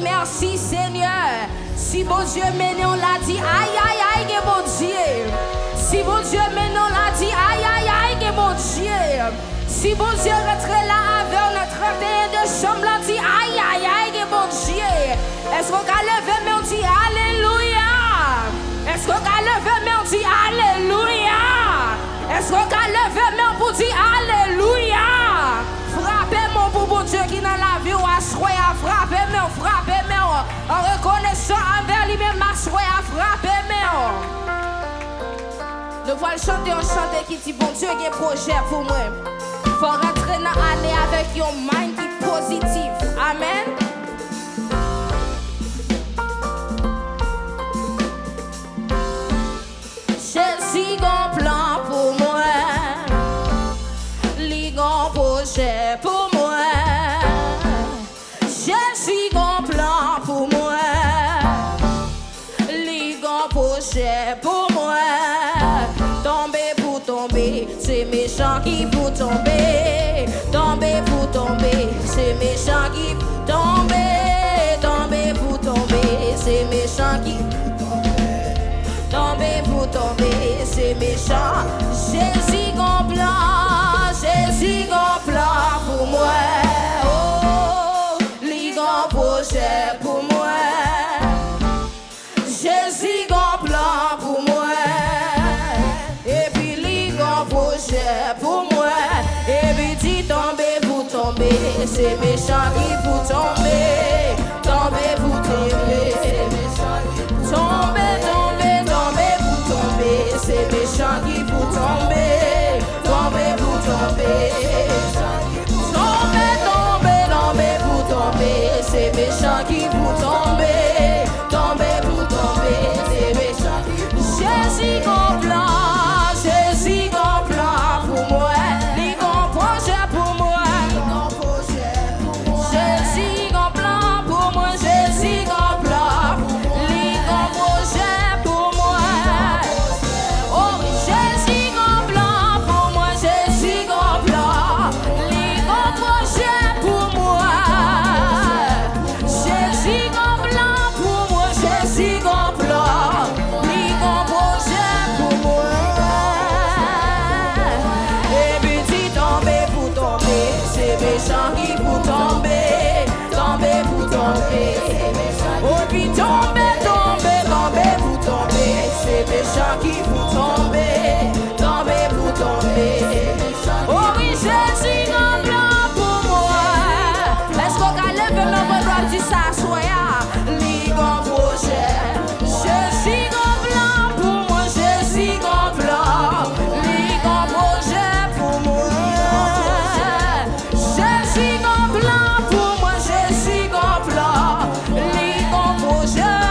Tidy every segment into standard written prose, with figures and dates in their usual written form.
merci Seigneur. Si bon Dieu mène, on l'a dit, aïe, aïe, aïe, que bon Dieu. Si bon Dieu mène, on l'a dit, aïe, aïe, aïe, que bon Dieu. Si bon Dieu rentre là avec notre 31 de chambre, on dit, aïe, aïe, aïe, que bon Dieu. Est-ce qu'on a levé, mais on dit, alléluia. Est-ce qu'on a levé, mais on dit, alléluia. Est-ce qu'on a levé, mais on vous dit, alléluia. Frappez-moi pour bon Dieu qui dans la vie ou à soya. Frappez-moi, frappez-moi. En reconnaissant envers lui-même, ma soya, frappez-moi. Nous allons chanter un chanteur qui dit, bon Dieu, il y a un projet pour moi. Il faut rentrer dans l'année avec un mind qui est positif. Amen. Jésus a un plan pour moi. Il a un projet pour moi. Jésus a un plan pour moi. Il a un projet pour moi. Tomber pour tomber, c'est méchant qui pour tomber. Tomber pour tomber, c'est méchant qui tomber. Tomber pour tomber, c'est méchant qui tomber pour tomber, c'est méchant. Jésus a Jésus a plan pour moi. Oh, il a un projet pour moi. Jésus a plan pour moi. Et puis il a un projet pour moi. Et puis dit tomber pour tomber, c'est méchant qui pour tomber. Tomber pour tomber, c'est méchant qui pour tomber. C'est méchant qui pour tomber, tomber pour tomber. Tomber, tomber, tomber pour tomber. C'est méchant qui pour tomber, tomber pour tomber. C'est méchant qui pour tomber. Jésus a un plan pour moi. Il a un projet pour moi. Jésus a un plan pour moi. Jésus a un plan. Il a un projet pour moi. Jésus a un plan pour moi, Jésus a un plan. Il a un projet pour moi. Jésus a un plan pour moi, Jésus a un plan. Il a un projet pour moi. Et puis dit tomber pour tomber, c'est méchant qui pour tomber. Tomber pour tomber, c'est méchant. Oh puis tomber, tomber, tomber pour tomber, c'est méchant qui pour tomber. Tomber pour tomber. Oh oui, Jésus a un plan pour moi. Est-ce qu'on a levé le bras du s'assoya? Il a un projet. Jésus a un plan pour moi. Jésus a un plan. Il a un projet pour moi. Jésus a un plan pour moi. Jésus a un plan. Il a un projet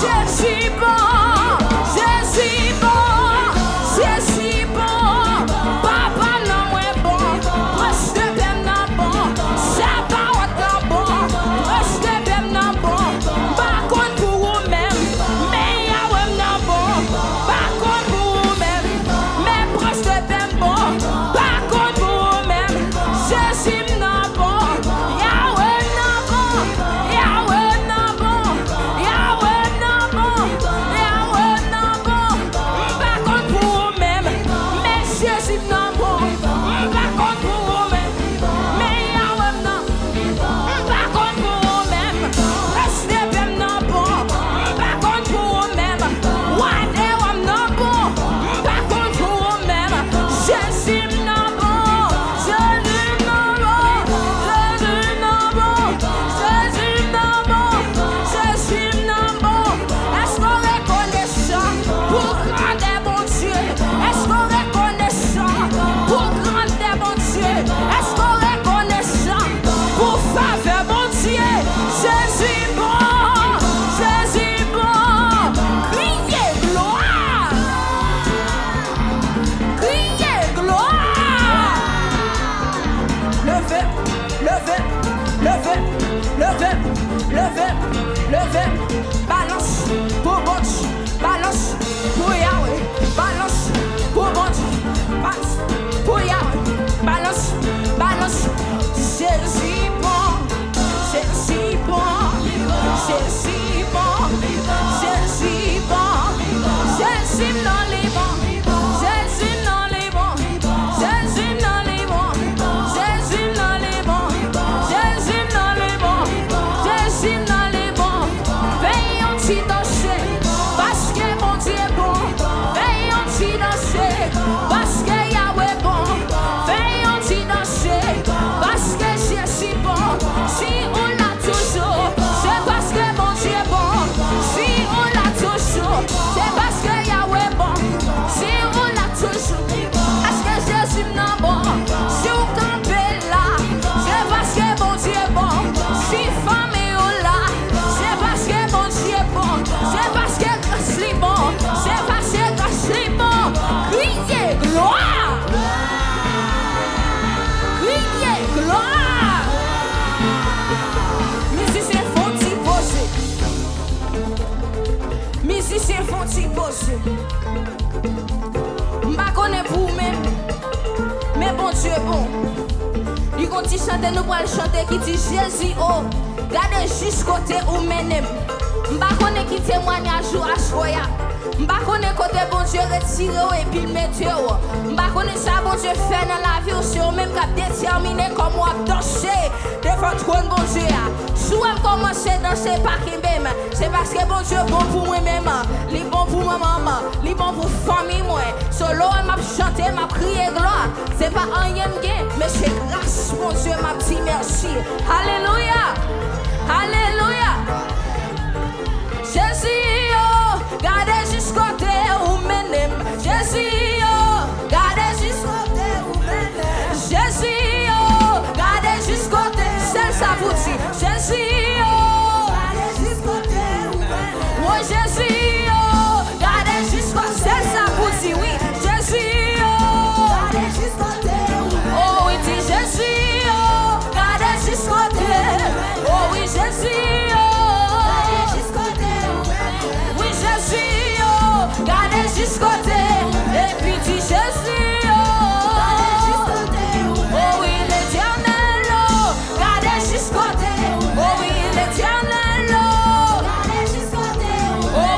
Jésus bon, Jésus bon, Jésus bon, papa non moins bon, proche de bien non bon, Shabbat non bon, proche de bien non bon, par contre pour vous-même, mais Yahweh non bon, par contre pour vous-même, mais proche de bien bon, par contre pour vous-même, Jésus non bon, Yahweh non bon, Yahweh non bon, Yahweh non bon, Yahweh non bon, par contre pour vous-même, mais Jésus non bon, par contre pour vous-même, mais Yahweh non, par contre pour vous-même, restez bien non bon, par contre pour vous-même, whatever non bon, par contre pour vous-même, Jésus non bon, Jésus non bon, Jésus non bon, Jésus non bon, Jésus non bon. Est-ce qu'on reconnaît ça pour grand bon Dieu? Est-ce qu'on reconnaît ça pour grand bon Dieu? Est-ce qu'on reconnaît ça pour faveur bon Dieu? Jésus bon, Jésus bon, criez gloire, criez gloire. Levez, levez, levez, levez, levez, levez, balance pour bon Dieu, balance pour Yahweh, balance pour bon Dieu, balance pour Yahweh, balance, balance. Jésus bon, Jésus bon, Jésus bon, Jésus bon, Jésus non les bons, Jésus non les bons, Jésus non les bons, Jésus non les bons, Jésus non les bons, Jésus non les bons. Veillons t'y danser, parce que mon Dieu est bon. Veillons t'y danser, parce que Yahweh est bon. Veillons t'y danser, parce que Jésus est bon. Si on l'a toujours, c'est parce que mon Dieu est bon. Si on l'a toujours, c'est parce que Yahweh est bon. Si on l'a toujours, est-ce que Jésus n'est bon? Si on campez là, c'est parce que mon Dieu est bon. Si famille est là, c'est parce que mon Dieu est bon. C'est parce que grâce est bon. C'est parce que grâce est bon. Criez gloire! Criez gloire! Musiciens font-ils poser? Musiciens font-ils poser? M'pa connaît pour même, mais bon Dieu est bon. Il continue chanter, nous pour le chanter qui dit Jésus, oh, gardez juste côté où menem. M'pa connaît qui témoignage ou assoya. M'pa connaît côté bon Dieu retiré et puis le mettre. M'pa connaît ça bon Dieu fait dans la vie aussi, même qu'à déterminer comment danser devant trône bon Dieu. Si on commence à danser par qui même, c'est parce que bon Dieu est bon pour moi-même, il est bon pour ma maman, il est bon pour famille moi. Solo m'a chanté, m'a crié gloire. C'est pas un rien mais c'est grâce mon Dieu m'a dit merci. Alléluia. Alléluia. Jésus, oh, gardez jusqu'au côté où menem. Jésus, oh, gardez jusqu'au côté où menem. Jésus, oh, gardez jusqu'au côté. C'est ça vous dit. Jésus, oh, gardez jusqu'au côté où menem. Oh Jésus, oh, gardez jusqu'au côté. C'est ça vous dit, oui. Jésus, oh, gardez jusqu'au côté où menem. Oh oui, dit Jésus, oh, gardez jusqu'au côté. Oh oui, Jésus, oh. Jésus, oh, gardez jusqu'au côté. Et puis dis Jésus, oh, oh oui, l'éternel, oh, gardez jusqu'au côté. Oh oui, l'éternel, oh, gardez jusqu'au côté. Oh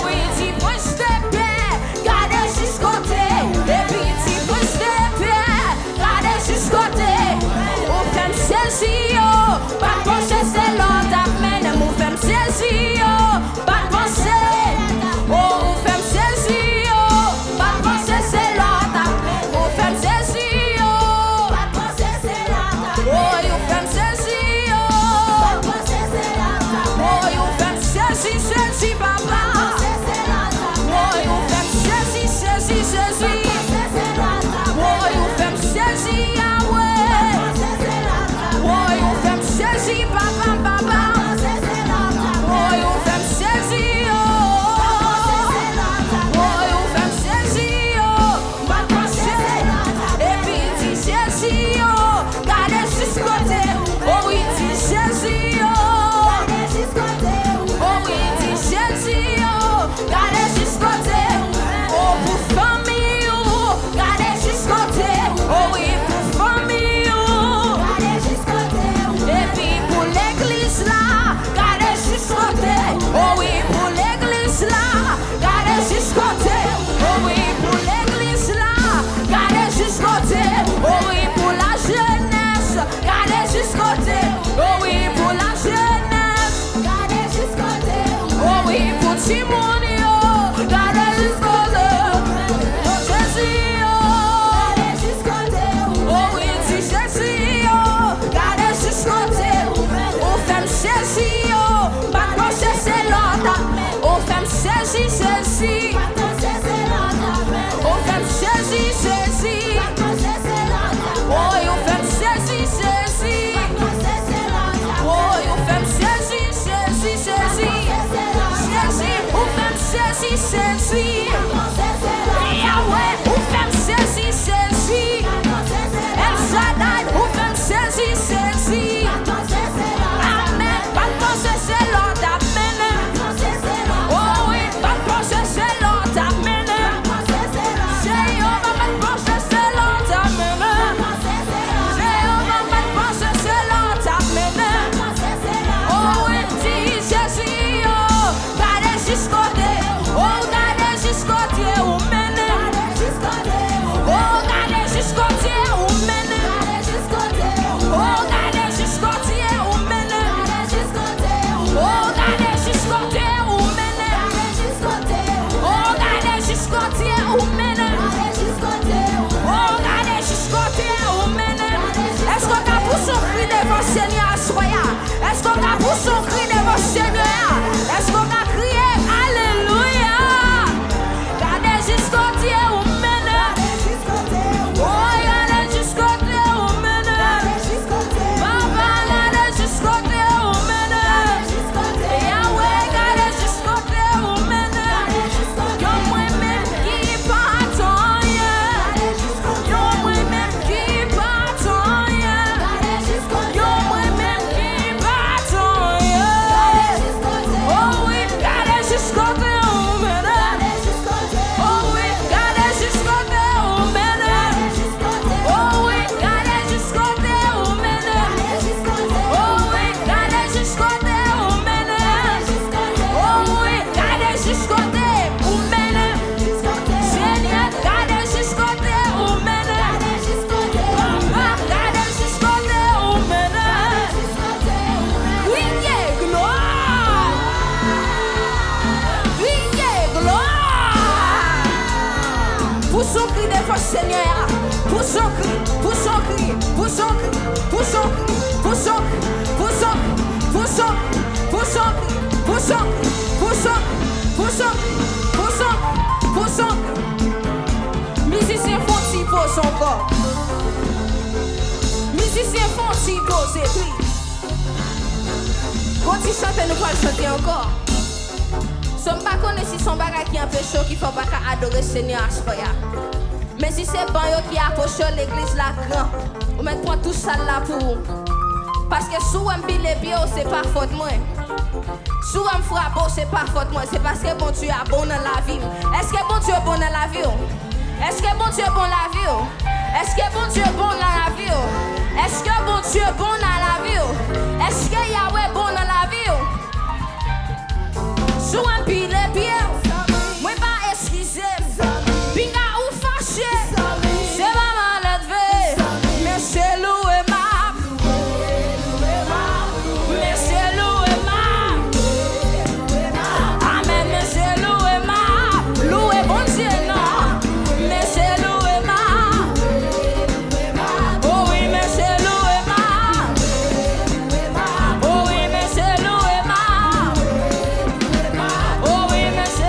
saisi. Yahweh, ou femme saisi. El Shaddai, ou femme saisi. Amen, pas penser c'est Lord, amen. Oh oui, pas penser c'est Lord, amen. Jéhovah, pas penser c'est Lord, amen. Jéhovah, pas penser c'est Lord, amen. Oh oui, dis Jésus, oh, gardez jusqu'au côté, oh, gardez jusqu'au côté, oh, mène. Oh, gardez jusqu'au côté, oh, mène. Oh, gardez jusqu'au côté, oh, mène. Oh, gardez jusqu'au côté, oh, mène. Oh, gardez jusqu'au côté, oh, mène. Oh, gardez jusqu'au côté, oh, mène. Est-ce qu'on a pour son cri devant Seigneur soya? Est-ce qu'on a pour son cri devant Seigneur? Est-ce qu'on a crié Alléluia? Gardez jusqu'au côté, oh, mène. Oh, gardez jusqu'au côté, oh, mène. Papa, gardez jusqu'au côté, oh, mène. Yahweh, gardez jusqu'au côté, oh, mène. Yo moi-même qui partant, yo moi-même qui partant, yo moi-même qui partant, oh oui, gardez jusqu'au côté, oh, mène. Oh oui, gardez jusqu'au côté, oh, mène. Oh oui, gardez jusqu'au côté, oh, mène. Oh oui, gardez jusqu'au côté, oh, mène. Oh oui, gardez jusqu'au côté, oh, mène. Seigneur, gardez jusqu'au côté, oh, mène. Papa, gardez jusqu'au côté, oh, mène. Oui, yeah, gloire. Oui, yeah, gloire. Pour son cri devant Seigneur, pour son cri, pour son cri, pour son cri, pour son cri, pour son cri, pour son cri, pour son cri, pour son cri, pour son cri, pour son cri, pour son cri, pour son cri, pour son cri. Musicien font si beau son corps. Musicien font si beau ses cris. Quand il chante, nous allons chanter encore. Son pas connaît si son bagage qui est un peu chaud, qu'il faut pas adorer Seigneur à ce soir. Mais si c'est bon yo qui approche l'église la grand, on met prend tout ça là pour vous. Parce que si on pile les pieds, c'est pas faute moi. Si on frappe, c'est pas faute moi. C'est parce que bon Dieu est bon dans la vie. Est-ce que bon Dieu est bon dans la vie? Est-ce que bon Dieu est bon dans la vie? Est-ce que bon Dieu est bon dans la vie? Est-ce que bon Dieu est bon dans la vie? Est-ce que Yahweh est bon dans la vie? Si on pile les pieds, moi pas excuser. Pinga ou fâché, c'est pas mal élevé, mais c'est loué ma. Mais c'est loué ma. Amen, mais c'est loué ma. Loué bon Dieu, non. Mais c'est loué ma. Oh oui, mais c'est loué ma. Oh oui, mais c'est loué ma. Oh oui, mais c'est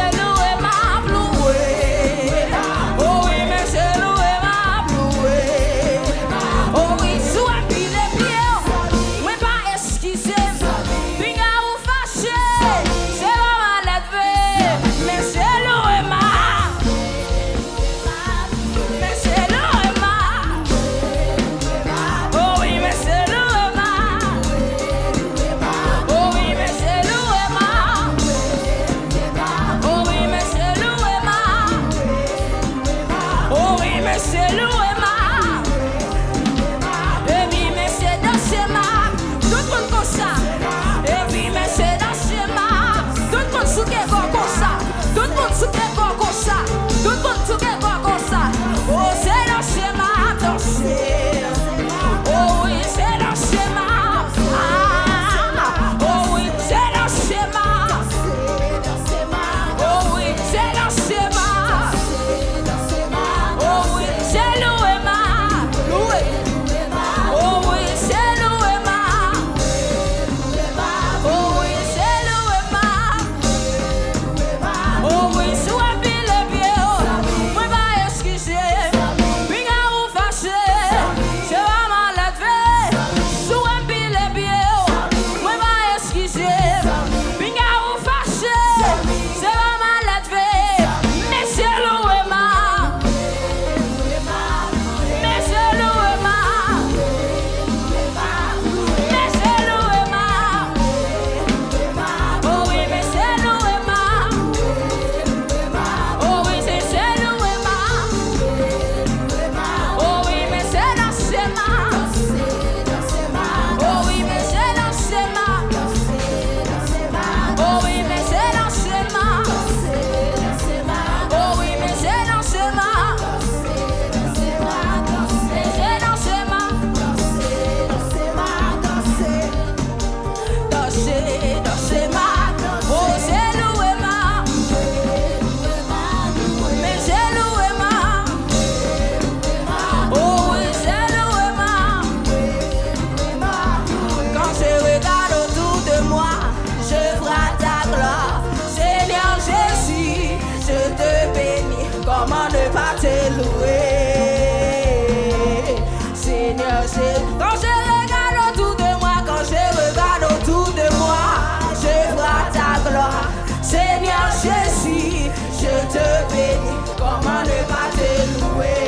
comment ne pas te louer?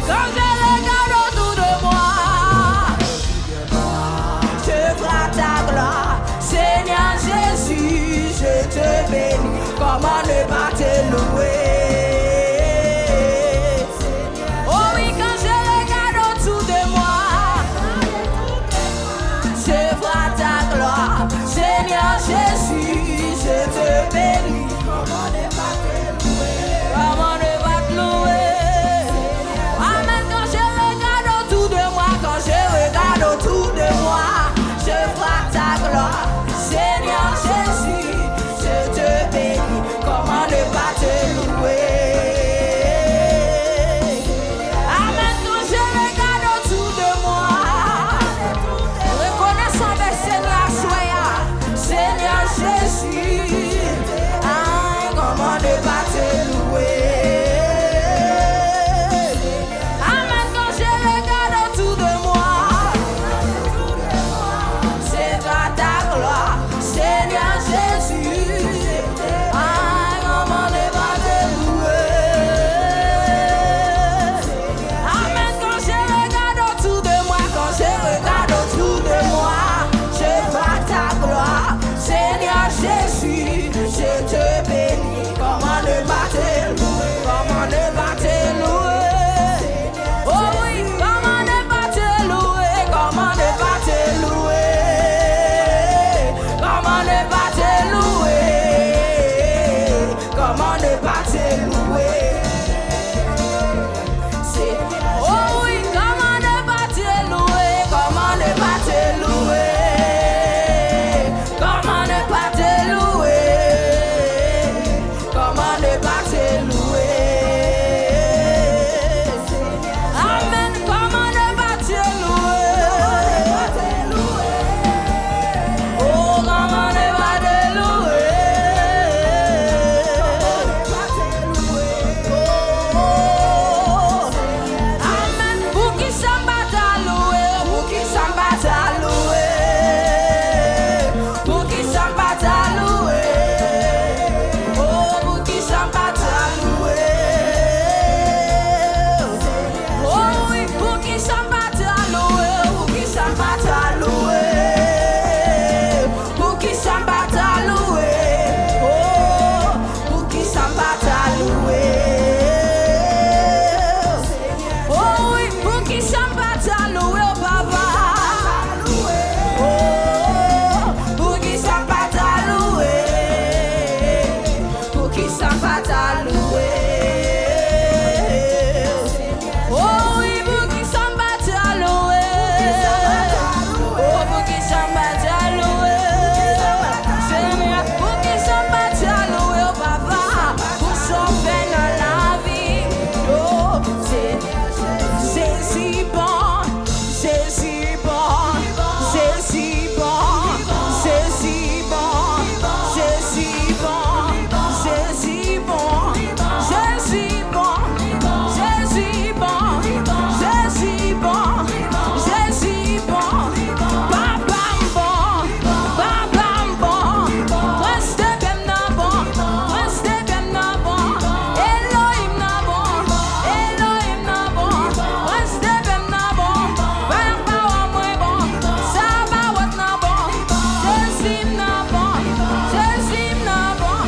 Quand je regarde autour de moi, je vois ta gloire. Seigneur Jésus, je te bénis. Comment ne pas te louer? Oh oui, quand je regarde autour de moi, je vois ta gloire. Seigneur Jésus, je te bénis. Comment ne pas te louer? Comment ne pas te louer? Amen. Quand je regarde autour de moi, quand je regarde autour de moi, je vois ta gloire. Seigneur Jésus, je te bénis. Comment ne pas te louer? Amen. Quand je regarde autour de moi, reconnaissant le Seigneur Soya. Seigneur Jésus, comment ne pas te louer? Amen. Quand je regarde autour de moi, c'est pas ta gloire. Seigneur Jésus, comment ne pas te louer? Amen. Quand je regarde autour de moi, quand je regarde autour de moi, je vois ta gloire. Seigneur Jésus, je te bénis. Comment ne pas te louer? Comment ne pas te louer? Oh oui, comment ne pas te louer? Comment ne pas te louer? Comment ne pas te louer? Comment ne pas te louer? Oh oui, comment ne pas te louer? Comment ne pas te louer? Comment ne pas te louer? Comment ne pas te louer? Amen. Comment ne pas te louer? Oh, comment ne pas te louer? Oh, amen. Pour qui s'en bat à louer? Pour qui s'en bat à louer? Pour qui s'en bat à louer? Oh, pour qui s'en bat à louer? Oh oui, pour qui s'en bat à louer? Pour qui s'en bat à louer? Pour qui s'en bat à louer? Oh, pour qui s'en bat à louer? Oh oui, pour qui s'en bat à louer, oh papa? Oh, pour qui s'en bat à louer? Pour qui s'en bat à louer? Oh oui, pour qui s'en bat à louer? Oh, pour qui s'en bat à louer? Seigneur, pour qui s'en bat à louer, oh papa? Pour sauver dans la vie. Oh, c'est si bon, c'est si bon, c'est si bon, c'est si bon, c'est si bon, c'est si bon, c'est si bon, c'est si bon, c'est si bon, c'est si bon, papa bon, papa bon, reste bien na bon, reste bien na bon, Elohim na bon, Elohim na bon, reste bien na bon, papa wa moi bon, Saba wat na bon, Jésus na bon, Jésus na bon,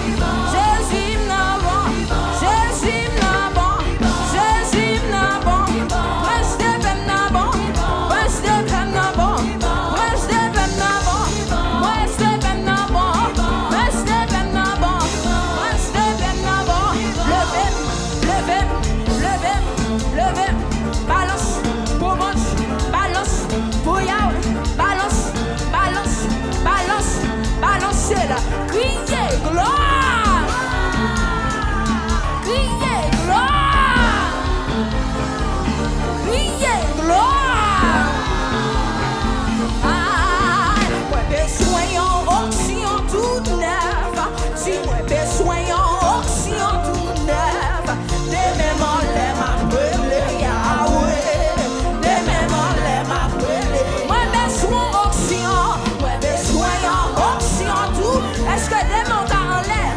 Jésus na bon, Jésus na bon, Jésus na bon, reste bien na bon, reste bien na bon, reste bien na bon, reste bien na bon, reste bien na bon, reste bien na bon, levez, levez, levez, levez, balance, pour manche, balance, pour yaou, balance, balance, balance, balancez là, criez gloire, criez gloire, criez gloire. Moi besoin en oxy en tout neuf. Si moi besoin en oxy en tout neuf. Des mêmes en l'air m'a brûlé Yahweh. Des mêmes en l'air m'a brûlé. Moi besoin oxy en tout. Est-ce que des mots en l'air?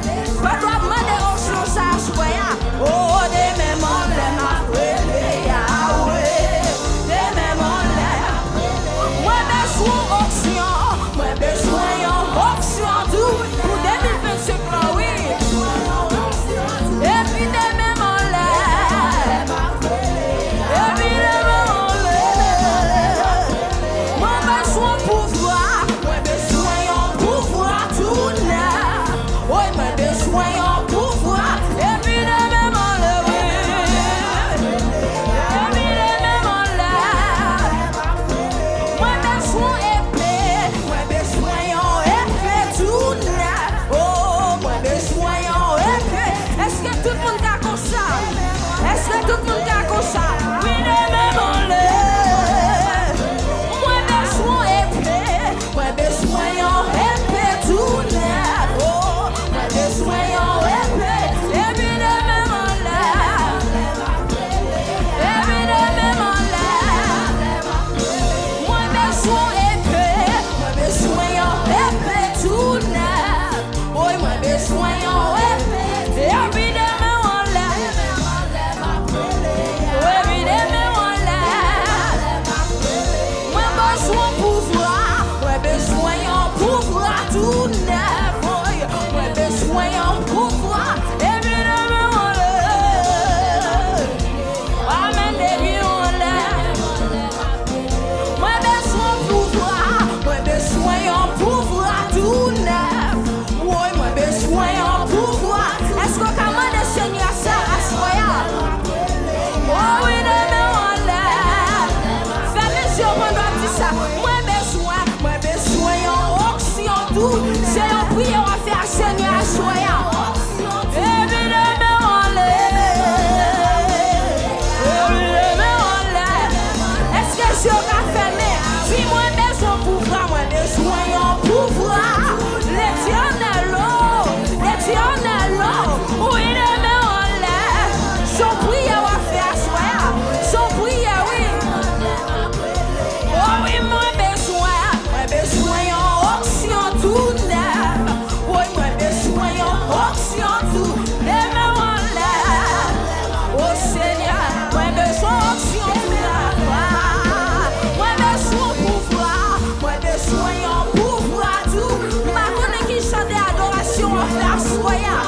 faire soya.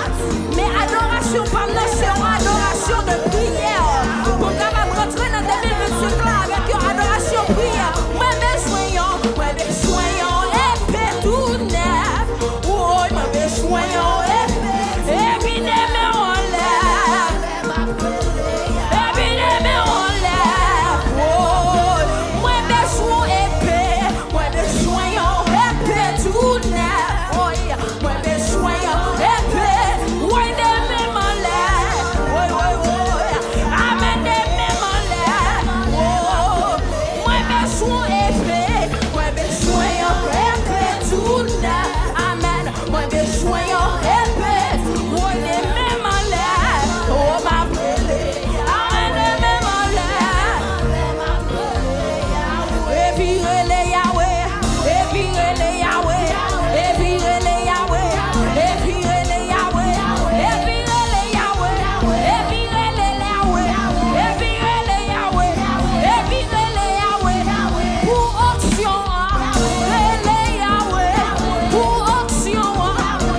Mais adoration pas non, c'est une adoration de prière. Pour capable rentrer dans 2025 là avec une adoration prière. Moi besoin épée tout neuf. Oh, moi besoin épée. Et puis des mains en l'air. Et puis des mains en l'air. Oh, moi besoin épée. Moi besoin épée tout neuf. Oh, moi besoin épée. Ouais, des mains en l'air. Ouais. Amen, des mains en l'air. Oh, moi besoin épée. Moi besoin épée tout neuf. Amen. Moi besoin épée. Ouais, des mains en l'air. Oh, ma belle. Amen, des mains en l'air. Et puis les Yahweh. Et puis les Yahweh. Et puis les Yahweh. Et puis les Yahweh. Et puis les Yahweh. Et puis les Yahweh. Et puis les Yahweh. Et puis les Yahweh. Pour auction. Les Yahweh. Pour auction.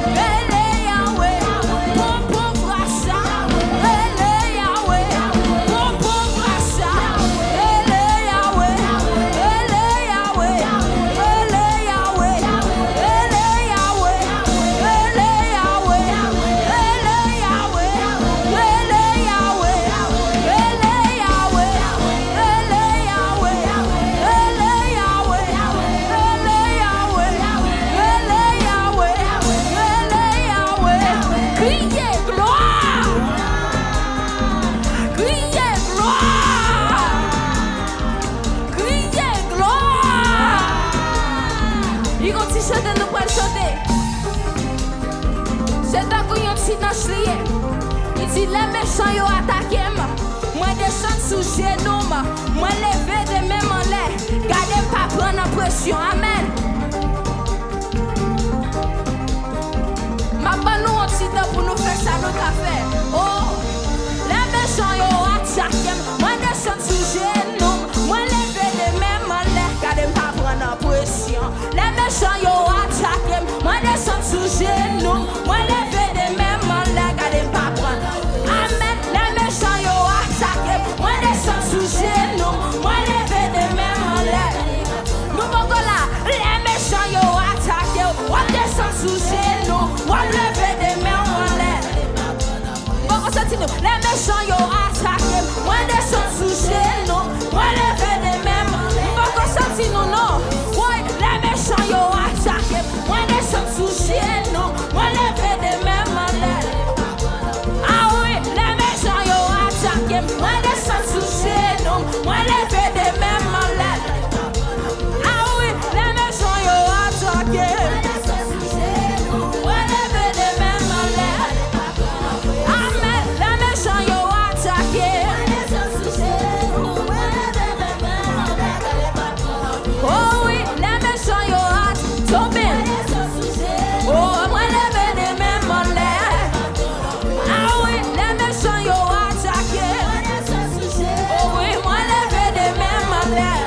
Les Yahweh. Pour pauvre achat. Les Yahweh. Pour pauvre achat. Les Yahweh. Les Yahweh. Les Yahweh. Les Yahweh. Les Yahweh. Les Yahweh. Les Yahweh. Les Yahweh. Criez gloire! Criez gloire! Criez gloire! Il continue de chanter, nous pouvons chanter. C'est un coup de silence lié. Il dit les méchants ont attaqué. Moi descends sous genou. Moi lever de même en l'air. Gardez pas prendre en pression. Amen. Ma pas nous un petit temps pour nous faire ça nous qu'a fait. Oh, les méchants ont attaqué. Moi descends sous genou. Moi lever de même en l'air. Gardez pas prendre en pression. Les méchants ont attaqué. Moi descends sous genou. Moi lever de même en l'air. Gardez pas prendre. Amen. Les méchants ont attaqué. Moi descends sous genou. Moi lever de même en l'air. Nous bon là. Les méchants ont attaqué. Moi descends sous genou. Moi lever de même en l'air. Bon, on s'attend. Les méchants ont attaqué. Moi descends sous genou. Moi lever de même. Bon, on s'attend. Non. Ouais, les méchants ont attaqué. Moi descends sous genou. Moi lever de même en l'air. Ah oui, les méchants ont attaqué. Moi descends sous genou. Moi lever de même en l'air. Ah oui, les méchants ont attaqué. Moi lever de même en l'air. Amen, les méchants ont attaqué. Oh oui, les méchants ont tombé. Oh, moi lever de même en l'air. Ah oui, les méchants ont attaqué. Oh oui, moi lever de même en l'air.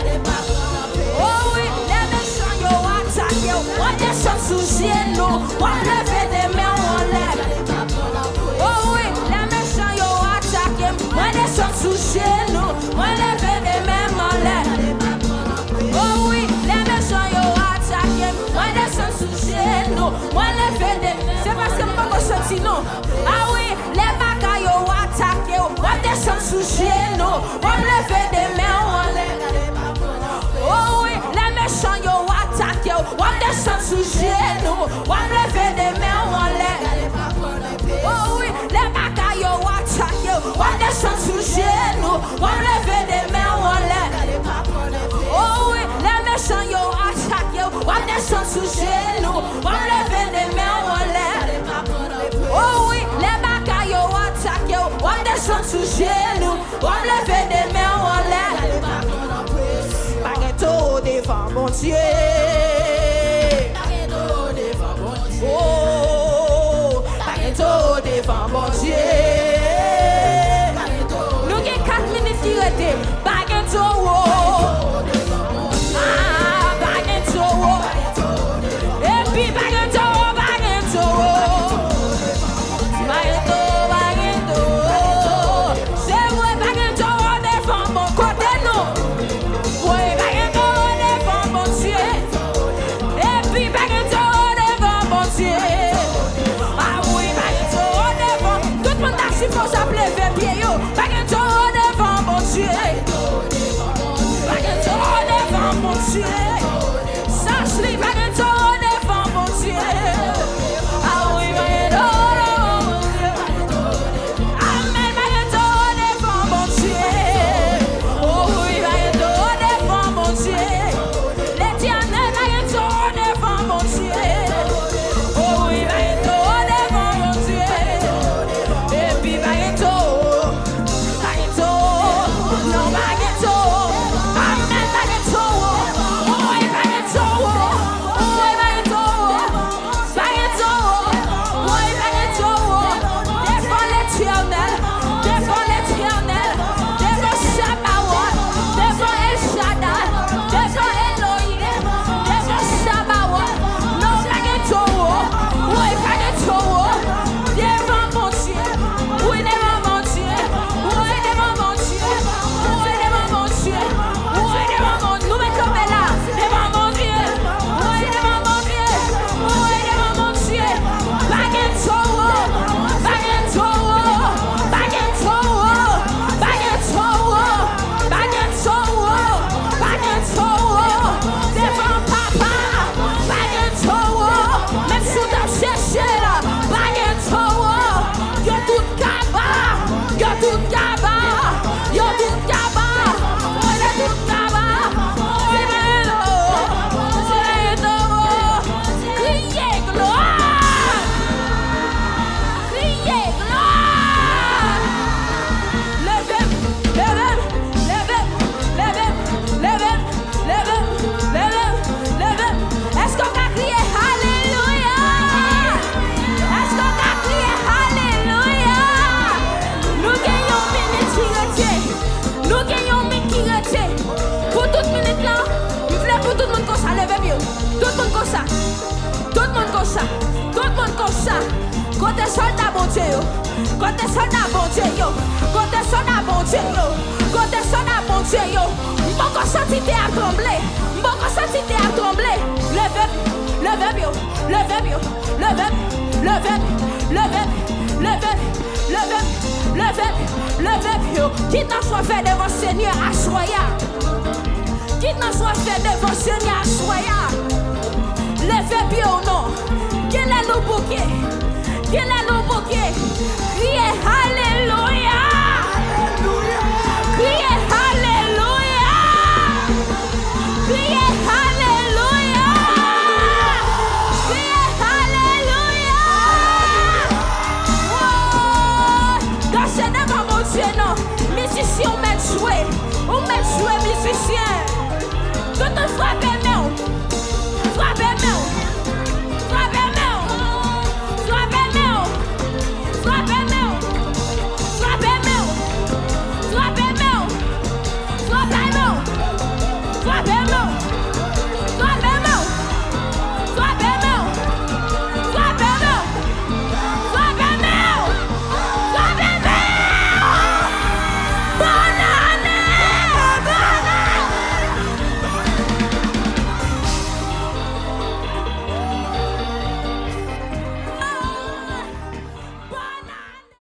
Oh oui, les méchants ont attaqué. Moi descends sous genou. Moi lever de même en l'air. Oh oui, les méchants ont attaqué. Moi descends sous genou. Moi lever de même en l'air. Oh oui, les méchants ont attaqué. Moi descends sous genou. Moi lever de. C'est parce que moi je senti non. Ah oui, les bagailles ont attaqué. Moi descends sous genou. Moi lever de mains en l'air. Oh oui, les méchants ont attaqué. Moi descends sous genou. Moi lever de mains en l'air. Oh oui, les bagailles ont attaqué. Moi descends sous genou. Moi lever de mains en l'air. Oh oui, les méchants ont attaqué. Moi descends sous genou. Moi lever de mains en l'air. Oh oui, les bagailles ont attaqué. Moi descends sous genou. Moi lever de mains en l'air. Baguette devant mon Dieu. Oh, baguette devant mon Dieu. Nous avons 4 minutes qui restent. Baguette baguette. Et puis baguette. Dieu. Sache les baguettes devant mon Dieu. Ah oui, baguettes devant mon Dieu. Amen, baguettes devant mon Dieu. Oh oui, baguettes devant mon Dieu. L'Éternel baguettes devant mon Dieu. Oh oui, baguettes devant mon Dieu. Et puis baguettes, non baguettes. Amen, baguettes. Oh oui, baguettes. Oh oui, baguettes. Baguettes. Oh oui, baguettes. Devant l'Éternel, devant l'Éternel, devant Sabaoth, devant El Shaddai, devant Elohim, devant Sabaoth. Non baguettes. Oui, baguettes. Devant mon Dieu. Oui, devant mon Dieu. Oui, devant mon Dieu. Oui, devant mon Dieu. Oui, devant mon Dieu. Nous mettons là. Devant mon Dieu. Oui, devant mon Dieu. Oui, devant mon Dieu. Baguettes. Baguettes. Baguettes. Baguettes. Baguettes. Baguettes. Devant papa. Baguettes. Même si tu as cherché là. Baguettes. Yo tout kaba. Yo tout kaba. Yo tout kaba. Yo tout kaba. Criez gloire. Criez gloire. Levez, levez, levez, levez, levez, levez, levez, levez. Est-ce qu'on va crier Alléluia? Est-ce qu'on va crier Alléluia? Nous gagnons minute qui retient. Nous gagnons minute qui retient. Pour toute minute là, nous voulons pour tout le monde comme ça. Levez mieux. Tout le monde comme ça. Tout le monde comme ça. Tout le monde comme ça. Côté soldat bon Dieu yo. Côté soldat bon Dieu yo. Côté soldat bon Dieu yo. Côté soldat bon Dieu yo. M'boko senti te a trembler. M'boko senti te a trembler. Levez, levez yo. Levez yo. Levez, levez, levez, levez, levez, levez, levez yo. Qui t'en soit fait devant Seigneur à soya. Qui t'en soit fait devant Seigneur à soya. Levez bien ou non. Quel est le bouquet? Quel est le bouquet? Criez Alléluia. Criez Alléluia. Criez Alléluia. Criez Alléluia. Oh, dansez devant mon Dieu, non. Musicien, on met jouer. On met jouer, musicien. Tout le frappé